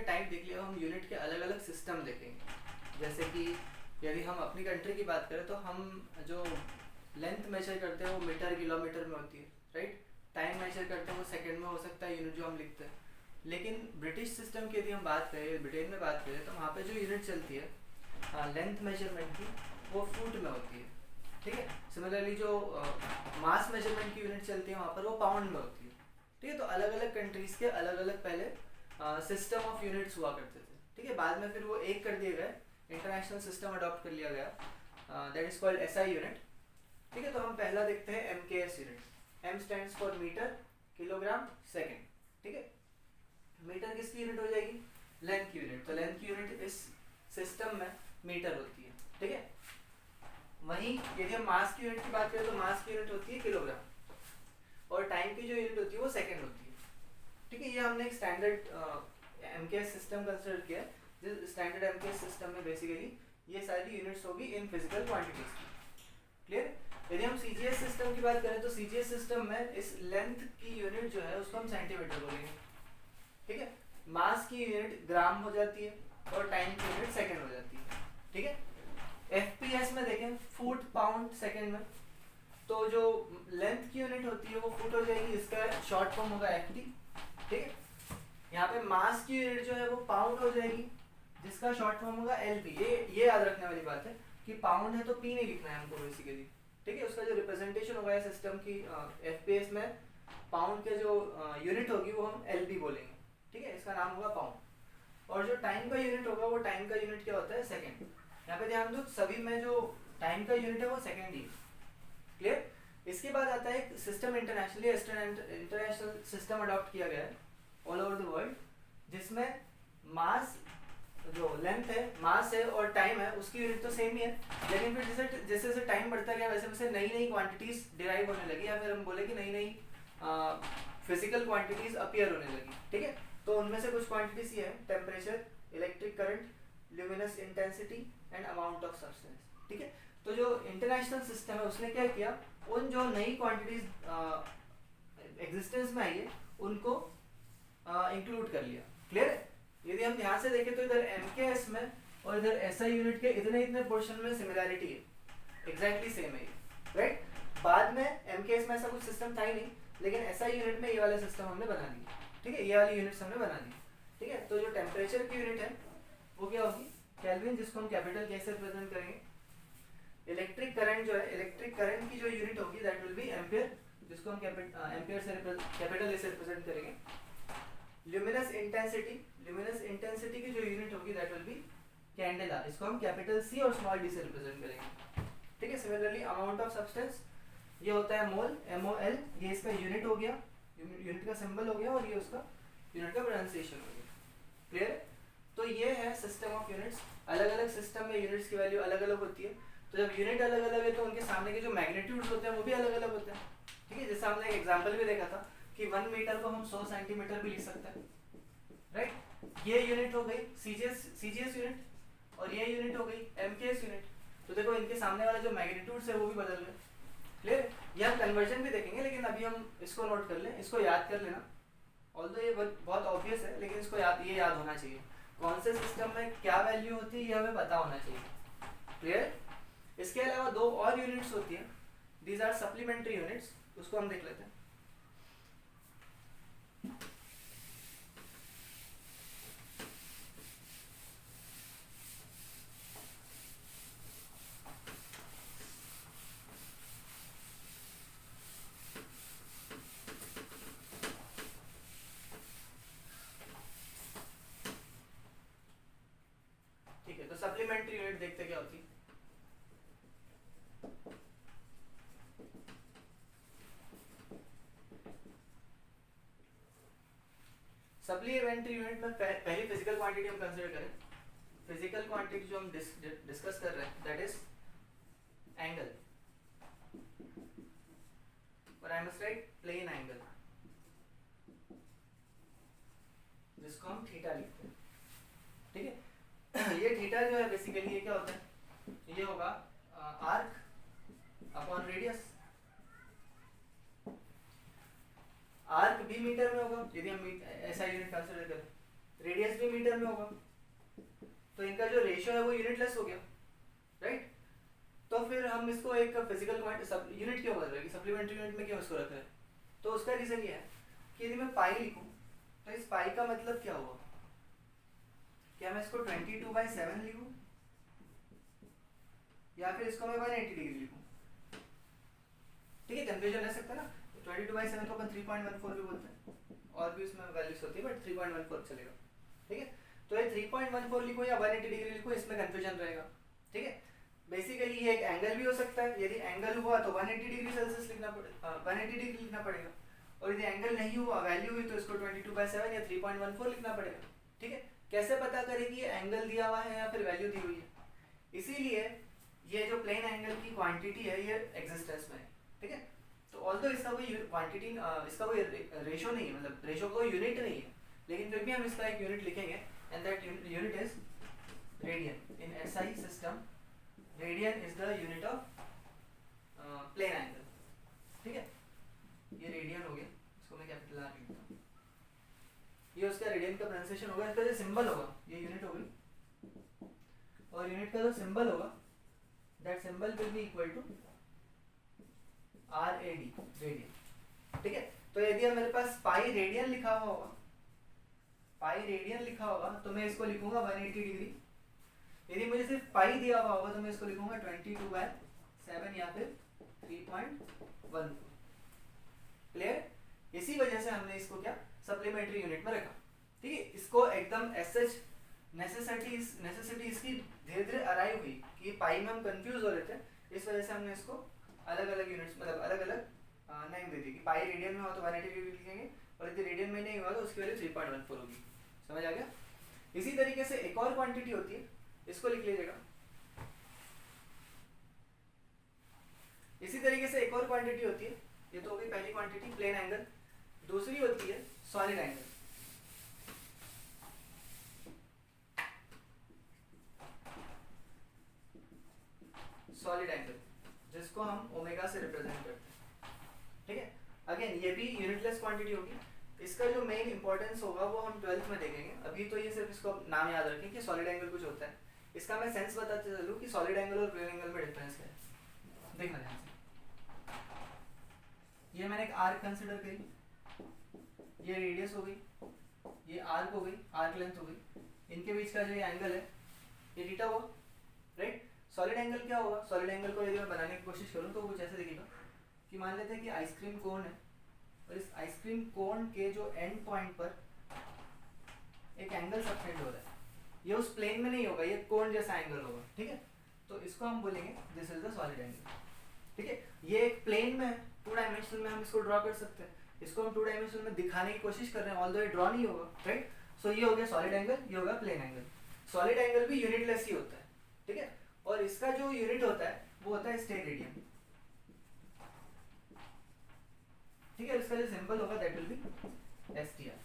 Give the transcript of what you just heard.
Type देख लिया, हम यूनिट के अलग अलग सिस्टम देखेंगे। जैसे कि यदि हम अपनी कंट्री की बात करें तो हम जो लेंथ मेजर करते हैं वो मीटर किलोमीटर में होती है, राइट। टाइम मेजर करते हैं वो सेकंड में हो सकता है यूनिट जो हम लिखते हैं। लेकिन ब्रिटिश सिस्टम की यदि हम बात करें, ब्रिटेन में बात करें, तो वहाँ पे जो यूनिट चलती है लेंथ मेजरमेंट की वो फुट में होती है, ठीक है। सिमिलरली जो मास मेजरमेंट की यूनिट चलती है वहाँ पर वो पाउंड में होती है, ठीक है। तो अलग अलग कंट्रीज़ के अलग अलग पहले सिस्टम ऑफ यूनिट्स हुआ करते थे, ठीक है। बाद में फिर वो एक कर दिए गए, इंटरनेशनल सिस्टम अडॉप्ट कर लिया गया, that is called SI unit, ठीक है। तो हम पहला देखते हैं MKS unit. M stands for metre, kilogram, second, ठीक है। मीटर किसकी यूनिट हो जाएगी? लेंथ की यूनिट। तो लेंथ की यूनिट इस सिस्टम में मीटर होती है, ठीक है। वहीं यदि हम मास की यूनिट की बात करें तो मास की यूनिट होती है किलोग्राम, और टाइम की जो यूनिट होती है वो सेकेंड होती है, ठीक है। ये हमने एक स्टैंडर्ड एमकेएस सिस्टम कंसिडर किया है। जिस स्टैंडर्ड एमकेएस सिस्टम में बेसिकली ये सारी यूनिट्स होगी इन फिजिकल क्वांटिटीज की, क्लियर। यदि हम सीजीएस सिस्टम की बात करें तो सीजीएस सिस्टम में इस लेंथ की यूनिट जो है उसको हम सेंटीमीटर बोलेंगे, ठीक है। मास की यूनिट ग्राम हो जाती है और टाइम की यूनिट सेकंड हो जाती है, ठीक है। एफपीएस में देखें फुट पाउंड सेकंड में, तो जो लेंथ की यूनिट होती है वो फुट हो जाएगी, इसका शॉर्ट फॉर्म होगा एफटी, ठीक है। यहाँ पे मास की यूनिट जो है वो पाउंड हो जाएगी, जिसका शॉर्ट फॉर्म होगा एलपी। ये याद रखने वाली बात है कि पाउंड है तो पी नहीं लिखना है हमको बेसिकली, ठीक है। उसका जो रिप्रेजेंटेशन होगा सिस्टम की एफपीएस में, पाउंड के जो यूनिट होगी वो हम एलपी बोलेंगे, ठीक है। इसका नाम होगा पाउंड। और जो टाइम का यूनिट होगा वो टाइम का यूनिट क्या होता है? सेकेंड। यहाँ पे ध्यान दो, सभी में जो टाइम का यूनिट है वो सेकेंड ही, क्लियर। इसके बाद आता है एक सिस्टम, इंटरनेशनल सिस्टम अडॉप्ट किया गया है ऑल ओवर द वर्ल्ड, जिसमें मास जो लेंथ है, मास है और टाइम है, उसकी यूनिट तो सेम ही है, लेकिन फिर जैसे जैसे जैसे टाइम बढ़ता गया वैसे वैसे नई नई क्वांटिटीज डिराइव होने लगी, या फिर हम बोले कि नई नई फिजिकल क्वांटिटीज अपीयर होने लगी, ठीक है। तो उनमें से कुछ क्वांटिटीज ये है: temperature, electric current, luminous intensity and amount of substance, ठीक है। तो जो इंटरनेशनल सिस्टम है उसने क्या किया, उन जो नई क्वांटिटीज एग्जिस्टेंस में आई है उनको इंक्लूड कर लिया, क्लियर है। यदि हम ध्यान से देखें तो इधर एमकेएस में और इधर एसआई यूनिट के इतने इतने पोर्शन में सिमिलैरिटी है, एग्जैक्टली सेम है, राइट। बाद में एमकेएस में ऐसा कुछ सिस्टम था ही नहीं, लेकिन एसआई यूनिट में ये वाला सिस्टम हमने बना दिया, ठीक है। ये वाली यूनिट्स हमने बना दी, ठीक है। तो जो टेम्परेचर की यूनिट है वो क्या होगी? केल्विन, जिसको हम कैपिटल के से रिप्रेजेंट करेंगे। इलेक्ट्रिक करंट जो है, इलेक्ट्रिक करंट की जो यूनिट होगी दैट विल बी एम्पियर, जिसको हम एम्पियर से कैपिटल ए से रिप्रेजेंट करेंगे। ल्यूमिनस इंटेंसिटी, ल्यूमिनस इंटेंसिटी की जो यूनिट होगी दैट विल बी कैंडेला, इसको हम कैपिटल सी और स्मॉल डी से रिप्रेजेंट करेंगे, ठीक है। सिमिलरली अमाउंट ऑफ सब्सटेंस ये होता है मोल, MOL, ये इसका यूनिट हो गया, यूनिट का सिंबल हो गया, और ये उसका यूनिट का प्रोनाउंसिएशन हो गया, क्लियर। तो ये है सिस्टम ऑफ यूनिट्स। अलग अलग सिस्टम में यूनिट्स की वैल्यू अलग अलग होती है, तो जब यूनिट अलग अलग है तो उनके सामने के जो मैग्नीट्यूड्स होते हैं वो भी अलग अलग होते हैं, ठीक है। जैसे हमने एक एग्जांपल भी देखा था कि 1 मीटर को हम 100 सेंटीमीटर भी लिख सकते हैं, राइट। ये यूनिट हो गई सीजीएस यूनिट, और ये यूनिट हो गई एमकेएस यूनिट। तो देखो इनके सामने वाला जो मैग्नीट्यूड्स है वो भी बदल गए, क्लियर। ये हम कन्वर्जन भी देखेंगे, लेकिन अभी हम इसको नोट कर लें, इसको याद कर लेना। ऑल्दो ये बहुत ऑब्वियस है, लेकिन इसको ये याद होना चाहिए, कौन से सिस्टम में क्या वैल्यू होती है ये हमें पता होना चाहिए, क्लियर। इसके अलावा दो और यूनिट्स होती हैं, दीज आर सप्लीमेंट्री यूनिट्स, उसको हम देख लेते हैं। ठीक है, तो सप्लीमेंट्री यूनिट देखते क्या होती है। सप्लीमेंट्री यूनिट में पहली फिजिकल क्वांटिटी हम कंसीडर करें। फिजिकल क्वांटिटी जो हम डिस्कस कर रहे हैं दैट इज एंगल, और I must write plane angle, जिसको हम थीटा लिखते हैं, ठीक है। ये थीटा जो है बेसिकली ये क्या होता है, ये होगा आर्क अपॉन रेडियस। आर्क भी मीटर में होगा यदि हम ऐसा यूनिट कंसीडर करें, रेडियस भी मीटर में होगा, तो इनका जो रेशियो है वो यूनिटलेस हो गया, राइट। तो फिर हम इसको एक फिजिकल यूनिट क्यों बदल रहे हैं, सप्लीमेंट्री यूनिट में क्यों इसको रख रहे हैं, तो उसका रीजन ये है कि यदि मैं पाई लिखूं तो इस पाई का मतलब क्या हुआ, क्या मैं इसको 22/7 लिखूं या फिर इसको मैं 180 डिग्री लिखूं, ठीक है, कंफ्यूजन रह सकता है ना। 22/7 को अपन 3.14 भी बोलते हैं, और भी उसमें वैल्यूज होती है, बट 3.14 चलेगा, ठीक है। तो ये 3.14 लिखो या 180 डिग्री लिखो, इसमें कंफ्यूजन रहेगा, ठीक है। बेसिकली ये एक एंगल भी हो सकता है, यदि एंगल हुआ तो 180 डिग्री सेल्सियस लिखना पड़ेगा, 180 डिग्री लिखना पड़ेगा, और यदि एंगल नहीं हुआ, वैल्यू हुई, तो इसको 22/7 या 3.14 लिखना पड़ेगा, ठीक है। कैसे पता करें कि ये एंगल दिया हुआ है या फिर वैल्यू दी हुई है, इसीलिए ये जो प्लेन एंगल की क्वांटिटी है ये एग्जिस्टेंस में है, ठीक है। तो ऑल्दो इसका कोई क्वांटिटी, इसका कोई रेशो नहीं है, मतलब रेशो कोई यूनिट नहीं है, लेकिन फिर भी हम इसका एक यूनिट लिखेंगे, and that unit is radian. In SI system radian is the unit of plane angle, ठीक है। ये रेडियन हो गया, इसको मैं कैपिटल आर लिखता हूँ, ये उसका रेडियन का प्रोनाउंसिएशन होगा, इसका जो सिंबल होगा ये यूनिट हो गई, और यूनिट का जो सिंबल होगा that symbol will be equal to RAD, radian, ठीक है। तो यदि मेरे पास पाई रेडियन लिखा हुआ होगा, पाई रेडियन लिखा होगा, तो मैं इसको लिखूंगा 180 डिग्री। यदि मुझे सिर्फ पाई दिया हुआ होगा तो मैं इसको लिखूंगा 22/7 या फिर 3.14, क्लियर। इसी वजह से हमने इसको क्या सप्लीमेंट्री यूनिट में रखा, ठीक है। इसको एकदम एसएच नेसेसिटी इसकी धीरे धीरे अराइव हुई कि पाई में हम कंफ्यूज हो रहे थे, इस वजह से हमने इसको अलग अलग यूनिट्स, मतलब अलग अलग नेम दे दी कि पाई रेडियन में हो तो 180 डिग्री लिखेंगे, और यदि रेडियन में नहीं हुआ तो उसकी वैल्यू 3.14 होगी, समझ आ गया। इसी तरीके से एक और क्वांटिटी होती है, इसको लिख लीजिएगा। इसी तरीके से एक और क्वांटिटी होती है, ये तो होगी पहली क्वांटिटी प्लेन एंगल, दूसरी होती है सॉलिड एंगल। सॉलिड एंगल जिसको हम ओमेगा से रिप्रेजेंट करते हैं, ठीक है। अगेन ये भी यूनिटलेस क्वांटिटी होगी, इसका जो मेन इंपॉर्टेंस होगा वो हम 12th में देखेंगे, अभी तो ये सिर्फ इसको नाम याद रखें कि सॉलिड एंगल कुछ होता है। इसका मैं सेंस बताते चलूँ कि सॉलिड एंगल और प्लेन एंगल में डिफरेंस क्या है, देखना ध्यान से। ये मैंने एक आर्क कंसिडर करी, ये रेडियस हो गई, ये आर्क हो गई, आर्क लेंथ हो गई, इनके बीच का जो ये एंगल है ये थीटा हुआ, राइट। सॉलिड एंगल क्या होगा, सॉलिड एंगल को यदि मैं बनाने की कोशिश करूँ तो कुछ ऐसे दिखेगा कि मान लेते हैं कि आइसक्रीम कोन है, और इस आइसक्रीम कोन के जो एंड पॉइंट पर एक एंगल सबटेंड हो रहा है, ये उस प्लेन में नहीं होगा, ये कोन जैसा एंगल होगा, ठीक है। तो इसको हम बोलेंगे this is the solid angle, ठीक है। ये एक प्लेन में 2 डायमेंशन में हम इसको ड्रॉ कर सकते हैं, इसको हम 2 डायमेंशन में दिखाने की कोशिश कर रहे हैं, ऑल्दो ये ड्रॉ नहीं होगा, राइट। सो ये हो गया सॉलिड एंगल, ये होगा प्लेन एंगल। सॉलिड एंगल भी यूनिटलेस ही होता है, ठीक है, और इसका जो यूनिट होता है वो होता है स्टेरेडियन, ठीक है। इसका जो सिंबल होगा दैट विल बी STR।